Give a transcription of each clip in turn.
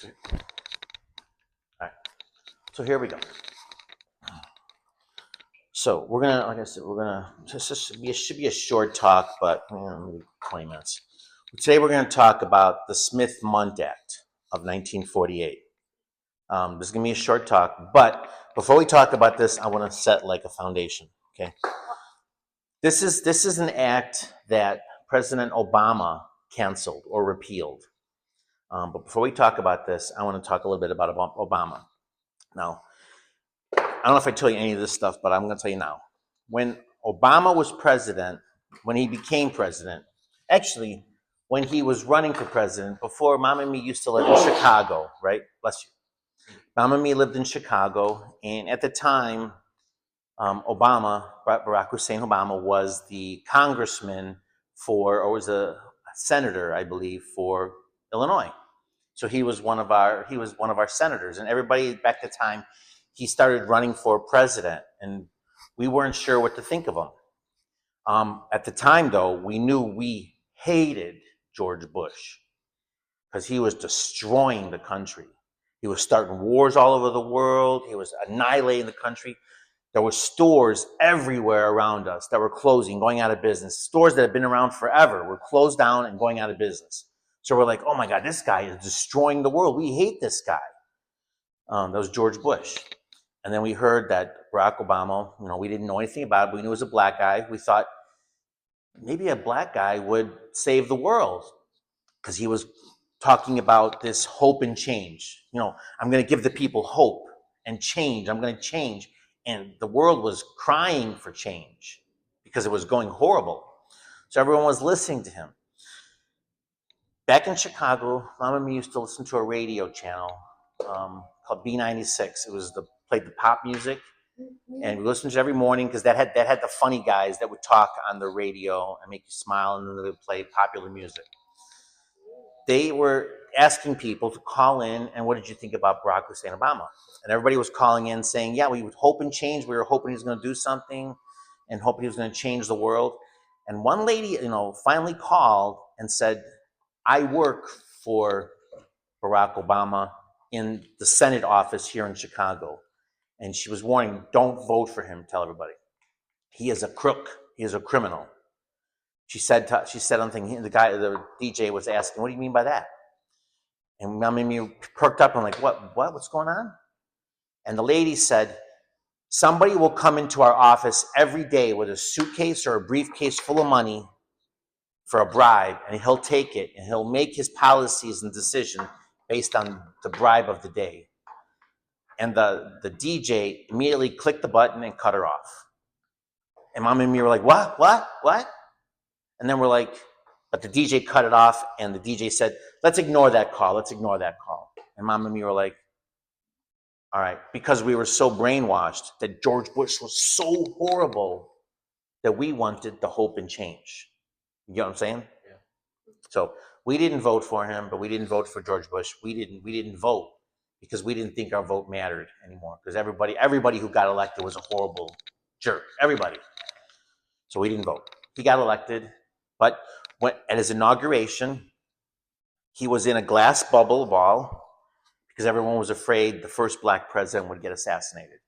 All right. So here we go. So we're gonna, like I said, this should be a short talk, but maybe 20 minutes. Today we're going to talk about the Smith-Mundt Act of 1948. This is going to be a short talk, but before we talk about this, I want to set like a foundation. Okay. This is an act that President Obama canceled or repealed. But before we talk about this, I want to talk a little bit about Obama. Now, I don't know if I tell you any of this stuff, but I'm going to tell you now. When Obama was president, when he became president, actually, when he was running for president, before Mom and me used to live in Chicago, right? Bless you. Mom and me lived in Chicago, and at the time, Barack Hussein Obama was the congressman or was a senator, I believe, for Illinois. So he was one of our senators, and everybody back at the time, he started running for president, and we weren't sure what to think of him. At the time, though, we knew we hated George Bush because he was destroying the country. He was starting wars all over the world. He was annihilating the country. There were stores everywhere around us that were closing, going out of business. Stores that had been around forever were closed down and going out of business. So we're like, oh my God, this guy is destroying the world. We hate this guy. That was George Bush. And then we heard that Barack Obama, we didn't know anything about it, but we knew he was a black guy. We thought maybe a black guy would save the world because he was talking about this hope and change. I'm going to give the people hope and change. I'm going to change. And the world was crying for change because it was going horrible. So everyone was listening to him. Back in Chicago, Mom and me used to listen to a radio channel called B96. It was played the pop music, and we listened to it every morning because that had the funny guys that would talk on the radio and make you smile, and then they would play popular music. They were asking people to call in, and what did you think about Barack Hussein Obama? And everybody was calling in saying, yeah, we would hope and change. We were hoping he was going to do something and hoping he was going to change the world. And one lady, finally called and said, I work for Barack Obama in the Senate office here in Chicago. And she was warning, don't vote for him, tell everybody. He is a crook. He is a criminal. She said something, the DJ was asking, what do you mean by that? And Mom and me perked up and like, what's going on? And the lady said, somebody will come into our office every day with a suitcase or a briefcase full of money for a bribe, and he'll take it, and he'll make his policies and decisions based on the bribe of the day. And the DJ immediately clicked the button and cut her off. And Mom and me were like, what? And then we're like, but the DJ cut it off, and the DJ said, let's ignore that call. And Mom and me were like, all right, because we were so brainwashed that George Bush was so horrible that we wanted the hope and change. You know what I'm saying? Yeah. So we didn't vote for him, but we didn't vote for George Bush. We didn't vote because we didn't think our vote mattered anymore. Because everybody who got elected was a horrible jerk. Everybody. So we didn't vote. He got elected, but at his inauguration, he was in a glass bubble ball because everyone was afraid the first black president would get assassinated.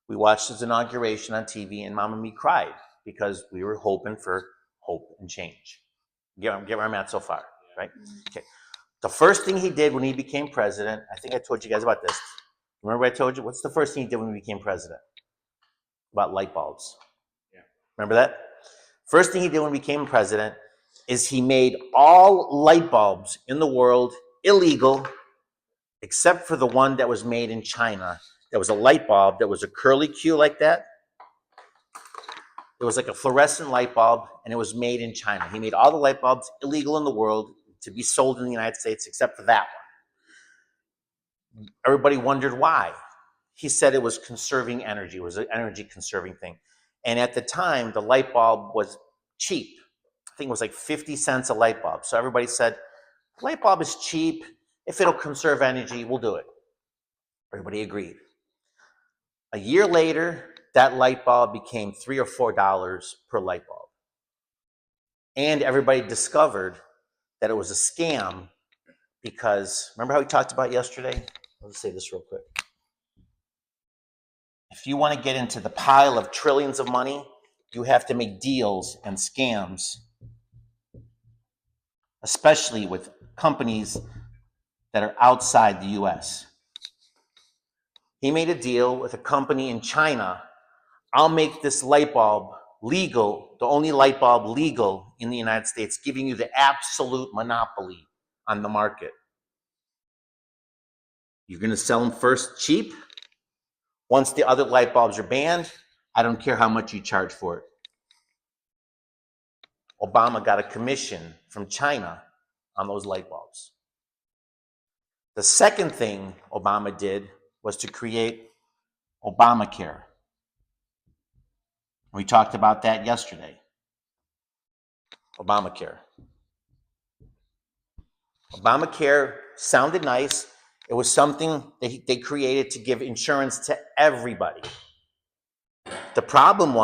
We watched his inauguration on TV, and Mom and me cried because we were hoping for hope and change. Get where I'm at so far, right? Okay. The first thing he did when he became president, I think I told you guys about this. Remember I told you? What's the first thing he did when he became president? About light bulbs. Yeah. Remember that? First thing he did when he became president is he made all light bulbs in the world illegal except for the one that was made in China. There was a light bulb that was a curly Q like that. It was like a fluorescent light bulb, and it was made in China. He made all the light bulbs illegal in the world to be sold in the United States except for that one. Everybody wondered why. He said it was conserving energy. It was an energy conserving thing. And at the time, the light bulb was cheap. I think it was like 50 cents a light bulb. So everybody said, light bulb is cheap. If it'll conserve energy, we'll do it. Everybody agreed. A year later, that light bulb became $3 or $4 per light bulb. And everybody discovered that it was a scam because remember how we talked about yesterday? Let's say this real quick. If you want to get into the pile of trillions of money, you have to make deals and scams, especially with companies that are outside the US. He made a deal with a company in China. I'll make this light bulb legal, the only light bulb legal in the United States, giving you the absolute monopoly on the market. You're going to sell them first cheap. Once the other light bulbs are banned, I don't care how much you charge for it. Obama got a commission from China on those light bulbs. The second thing Obama did was to create Obamacare. We talked about that yesterday. Obamacare. Obamacare sounded nice. It was something that they created to give insurance to everybody. The problem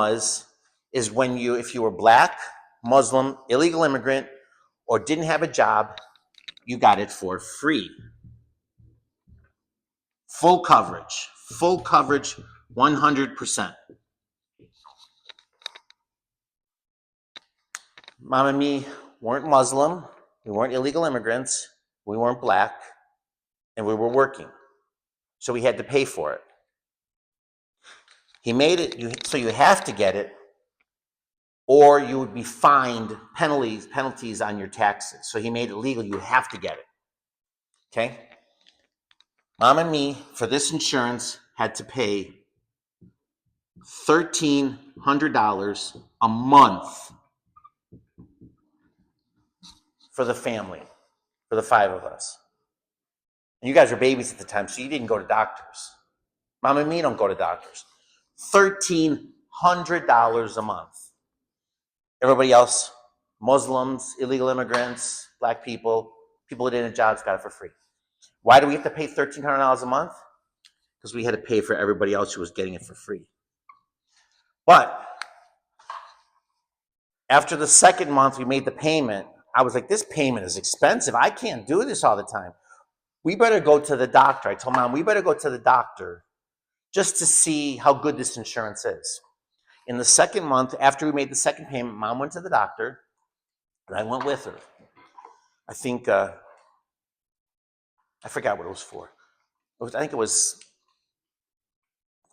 is when if you were black, Muslim, illegal immigrant, or didn't have a job, you got it for free. Full coverage, 100%. Mom and me weren't Muslim, we weren't illegal immigrants, we weren't black, and we were working. So we had to pay for it. He made it so you have to get it, or you would be fined penalties on your taxes. So he made it legal, you have to get it. Okay? Mom and me, for this insurance, had to pay $1,300 a month for the family, for the 5 of us. And you guys were babies at the time, so you didn't go to doctors. Mom and me don't go to doctors. $1,300 a month. Everybody else, Muslims, illegal immigrants, black people, people that didn't have jobs, got it for free. Why do we have to pay $1,300 a month? Because we had to pay for everybody else who was getting it for free. But after the second month we made the payment, I was like, this payment is expensive. I can't do this all the time. We better go to the doctor. I told Mom, we better go to the doctor just to see how good this insurance is. In the second month, after we made the second payment, Mom went to the doctor, and I went with her. I think, I forgot what it was for. I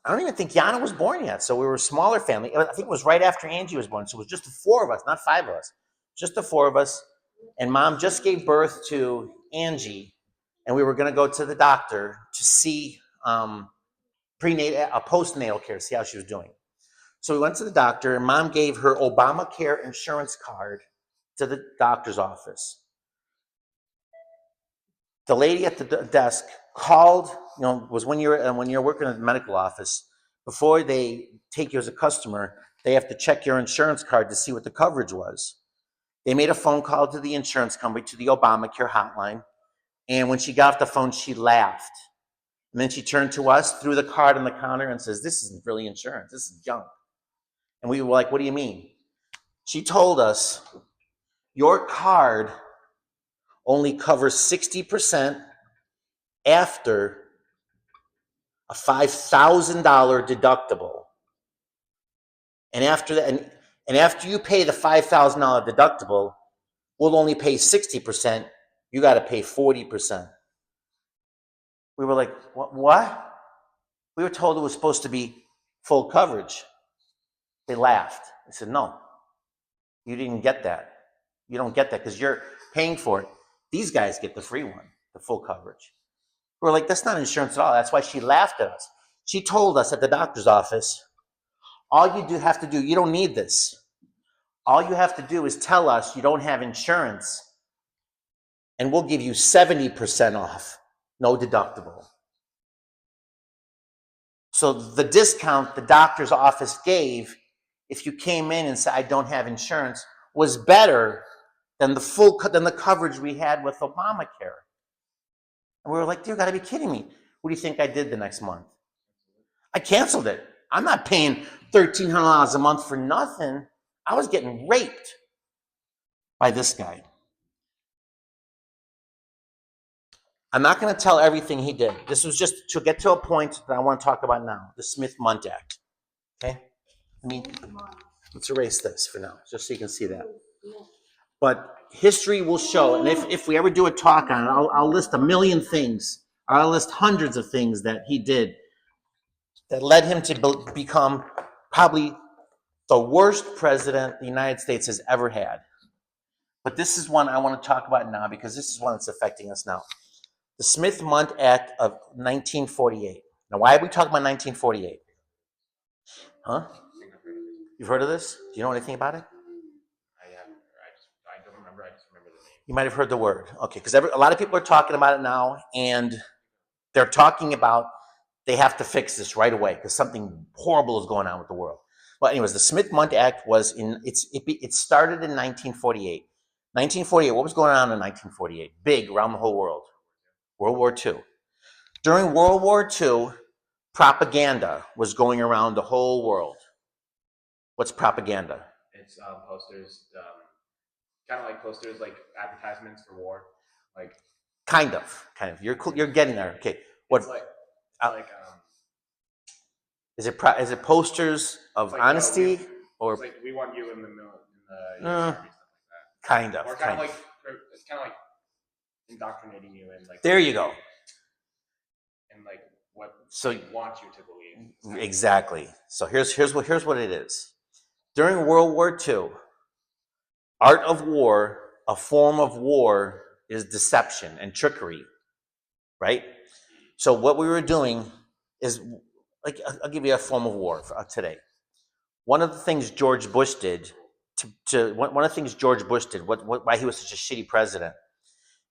don't even think Yana was born yet, so we were a smaller family. I think it was right after Angie was born, so it was just the 4 of us, not 5 of us. Just the 4 of us, and Mom just gave birth to Angie, and we were going to go to the doctor to see postnatal care, see how she was doing. So we went to the doctor, and Mom gave her Obamacare insurance card to the doctor's office. The lady at the desk called, was when you're working at the medical office, before they take you as a customer, they have to check your insurance card to see what the coverage was. They made a phone call to the insurance company, to the Obamacare hotline, and when she got off the phone, she laughed. And then she turned to us, threw the card on the counter, and says, "This isn't really insurance, this is junk." And we were like, "What do you mean?" She told us, "Your card only covers 60% after a $5,000 deductible. And after that, and after you pay the $5,000 deductible, we'll only pay 60%. You got to pay 40%. We were like, what? We were told it was supposed to be full coverage. They laughed. They said, "No, you didn't get that. You don't get that because you're paying for it. These guys get the free one, the full coverage." We were like, "That's not insurance at all." That's why she laughed at us. She told us at the doctor's office, all you have to do, you don't need this. All you have to do is tell us you don't have insurance, and we'll give you 70% off, no deductible. So the discount the doctor's office gave, if you came in and said, "I don't have insurance," was better than the coverage we had with Obamacare. And we were like, "You got to be kidding me." What do you think I did the next month? I canceled it. I'm not paying $1,300 a month for nothing. I was getting raped by this guy. I'm not going to tell everything he did. This was just to get to a point that I want to talk about now, the Smith-Mundt Act. Okay? Let's erase this for now, just so you can see that. But history will show, and if we ever do a talk on it, I'll list a million things. I'll list hundreds of things that he did that led him to become probably the worst president the United States has ever had. But this is one I want to talk about now because this is one that's affecting us now. The Smith-Mundt Act of 1948. Now, why are we talking about 1948? Huh? You've heard of this? Do you know anything about it? I don't remember. I just remember the name. You might have heard the word. Okay, because a lot of people are talking about it now, and they're talking about they have to fix this right away because something horrible is going on with the world. Well, anyways, the Smith-Mundt Act was it started in 1948. 1948, what was going on in 1948? Big around the whole world. World War II. During World War II, propaganda was going around the whole world. What's propaganda? It's posters, kind of like posters, like advertisements for war, like. Kind of. You're getting there. Okay. What? Is it posters of honesty or? It's like we want you in the army, stuff like that. Kind of. Or kind of like it's kind of like indoctrinating you in like. There you go. And like what so they want you to believe. Exactly. So here's what it is. During World War II, art of war, a form of war, is deception and trickery, right? So what we were doing is, like, I'll give you a form of war today. One of the things George Bush did, why he was such a shitty president,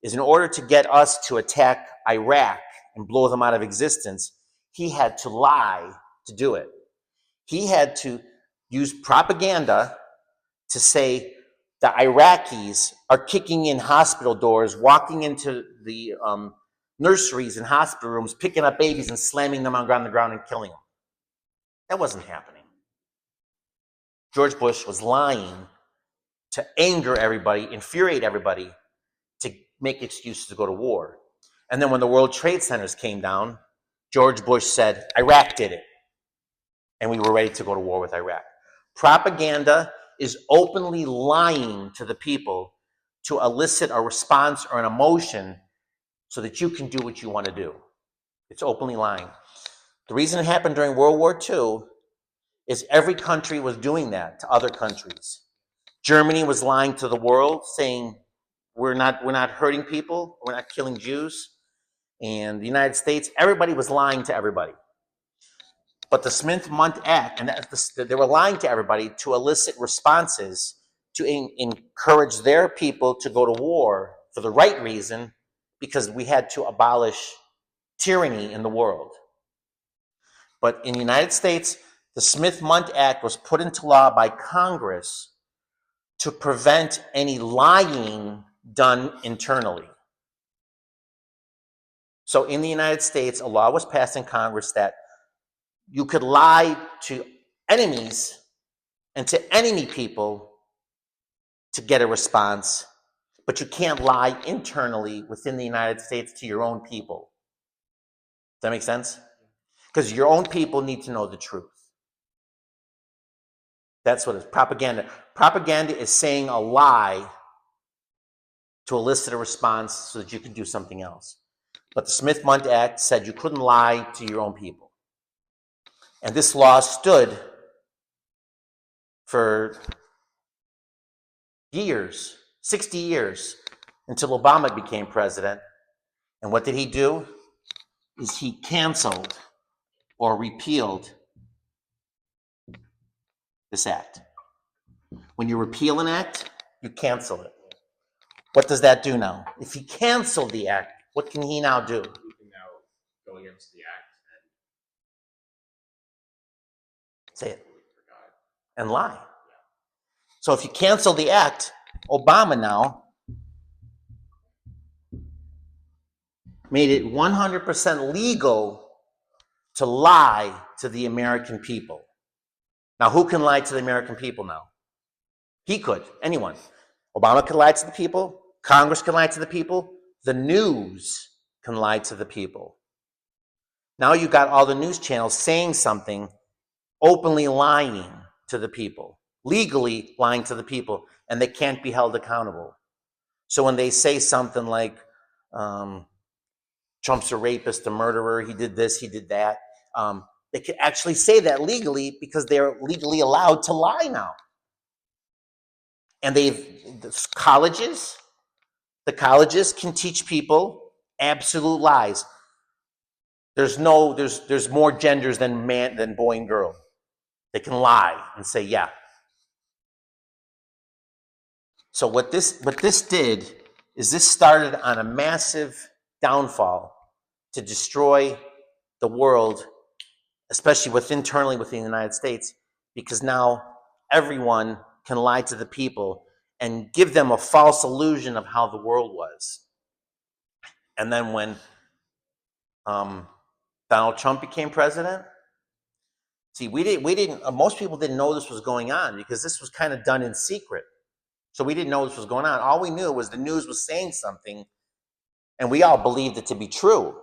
is in order to get us to attack Iraq and blow them out of existence, he had to lie to do it. He had to use propaganda to say the Iraqis are kicking in hospital doors, walking into the nurseries and hospital rooms, picking up babies and slamming them on the ground and killing them. That wasn't happening. George Bush was lying to anger everybody, infuriate everybody, to make excuses to go to war. And then when the World Trade Centers came down, George Bush said, Iraq did it. And we were ready to go to war with Iraq. Propaganda is openly lying to the people to elicit a response or an emotion so that you can do what you want to do. It's openly lying. The reason it happened during World War II is every country was doing that to other countries. Germany was lying to the world, saying, we're not hurting people, we're not killing Jews. And the United States, everybody was lying to everybody. But the Smith-Mundt Act, and they were lying to everybody to elicit responses, to encourage their people to go to war for the right reason, because we had to abolish tyranny in the world. But in the United States, the Smith-Mundt Act was put into law by Congress to prevent any lying done internally. So in the United States, a law was passed in Congress that you could lie to enemies and to enemy people to get a response, but you can't lie internally within the United States to your own people. Does that make sense? Because your own people need to know the truth. That's what it is. Propaganda. Propaganda is saying a lie to elicit a response so that you can do something else. But the Smith-Mundt Act said you couldn't lie to your own people. And this law stood for years, 60 years, until Obama became president. And what did he do? Is he canceled or repealed this act. When you repeal an act, you cancel it. What does that do now? If he canceled the act, what can he now do? You can now go against the act and say it and lie. Yeah. So if you cancel the act, Obama now made it 100% legal to lie to the American people. Now, who can lie to the American people now? He could, anyone. Obama could lie to the people, Congress can lie to the people, the news can lie to the people. Now you got all the news channels saying something, openly lying to the people, legally lying to the people, and they can't be held accountable. So when they say something like, Trump's a rapist, a murderer, he did this, he did that, they can actually say that legally because they're legally allowed to lie now. And the colleges can teach people absolute lies. There's more genders than boy and girl. They can lie and say, yeah. So what this did is this started on a massive downfall to destroy the world, especially internally within the United States, because now everyone can lie to the people and give them a false illusion of how the world was. And then when Donald Trump became president, see, most people didn't know this was going on because this was kind of done in secret. So we didn't know this was going on. All we knew was the news was saying something, and we all believed it to be true.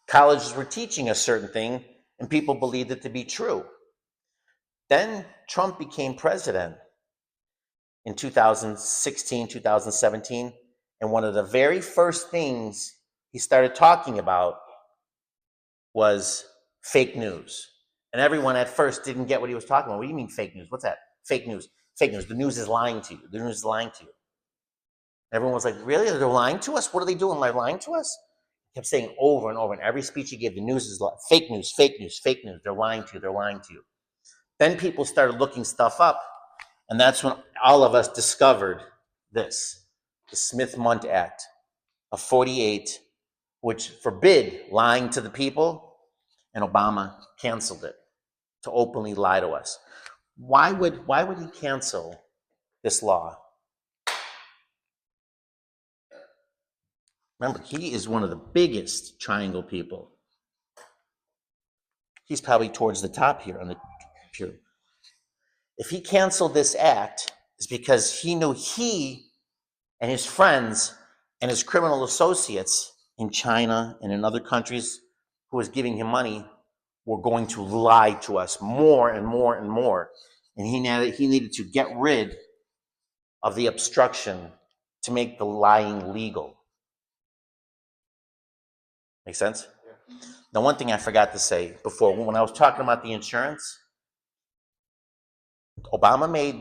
Colleges were teaching a certain thing, and people believed it to be true. Then Trump became president in 2016, 2017, and one of the very first things he started talking about was fake news. And everyone at first didn't get what he was talking about. What do you mean fake news? What's that? Fake news. Fake news. The news is lying to you. The news is lying to you. Everyone was like, really? They're lying to us? What are they doing? They're lying to us? He kept saying over and over in every speech he gave, the news is fake news, fake news, fake news. They're lying to you. They're lying to you. Then people started looking stuff up, and that's when all of us discovered this, the Smith-Mundt Act of 48, which forbid lying to the people, and Obama canceled it to openly lie to us. Why would he cancel this law? Remember, he is one of the biggest triangle people. He's probably towards the top here on the pew. If he canceled this act, it's because he knew he and his friends and his criminal associates in China and in other countries who was giving him money were going to lie to us more and more and more. And he needed to get rid of the obstruction to make the lying legal. Make sense? Yeah. Now, one thing I forgot to say before, when I was talking about the insurance, Obama made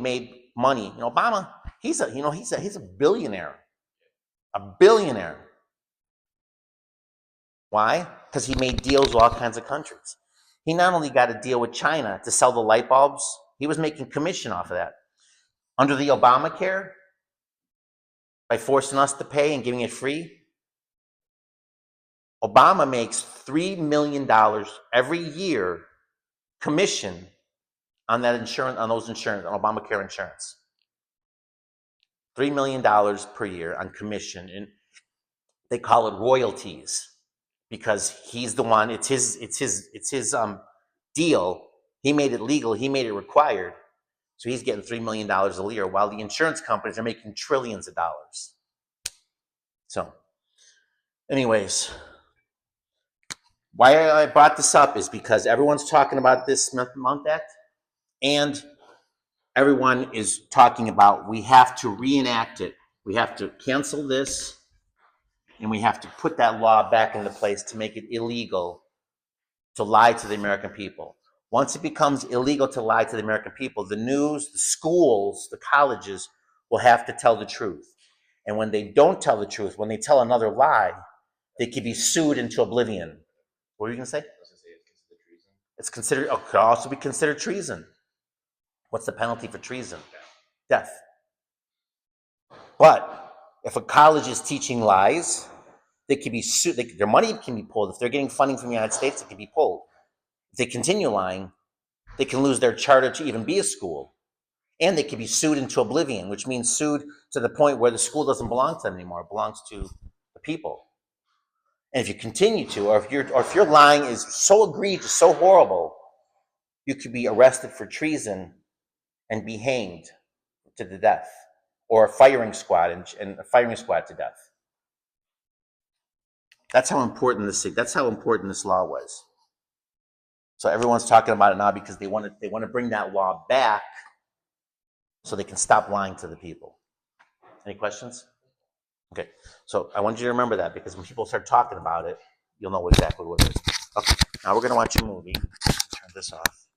money. You know, Obama, he's a billionaire. A billionaire. Why? Because he made deals with all kinds of countries. He not only got a deal with China to sell the light bulbs, he was making commission off of that. Under the Obamacare, by forcing us to pay and giving it free, Obama makes $3 million every year commission on that insurance, on Obamacare insurance. $3 million per year on commission, and they call it royalties because he's the one. It's his deal. He made it legal. He made it required. So he's getting $3 million a year, while the insurance companies are making trillions of dollars. So, anyways, why I brought this up is because everyone's talking about this Smith-Mundt Act, and everyone is talking about we have to reenact it. We have to cancel this, and we have to put that law back into place to make it illegal to lie to the American people. Once it becomes illegal to lie to the American people, the news, the schools, the colleges will have to tell the truth. And when they don't tell the truth, when they tell another lie, they could be sued into oblivion. What were you going to say? It's considered, it could also be considered treason. What's the penalty for treason? Death. But if a college is teaching lies, they can be sued. Their money can be pulled. If they're getting funding from the United States, it can be pulled. If they continue lying, they can lose their charter to even be a school. And they can be sued into oblivion, which means sued to the point where the school doesn't belong to them anymore. It belongs to the people. And if you continue to, or if your lying is so egregious, so horrible, you could be arrested for treason and be hanged to the death, or a firing squad and a firing squad to death. That's how important this law was. So everyone's talking about it now because they want to bring that law back so they can stop lying to the people. Any questions? Okay, so I want you to remember that, because when people start talking about it, you'll know exactly what it is. Okay, now we're going to watch a movie. Turn this off.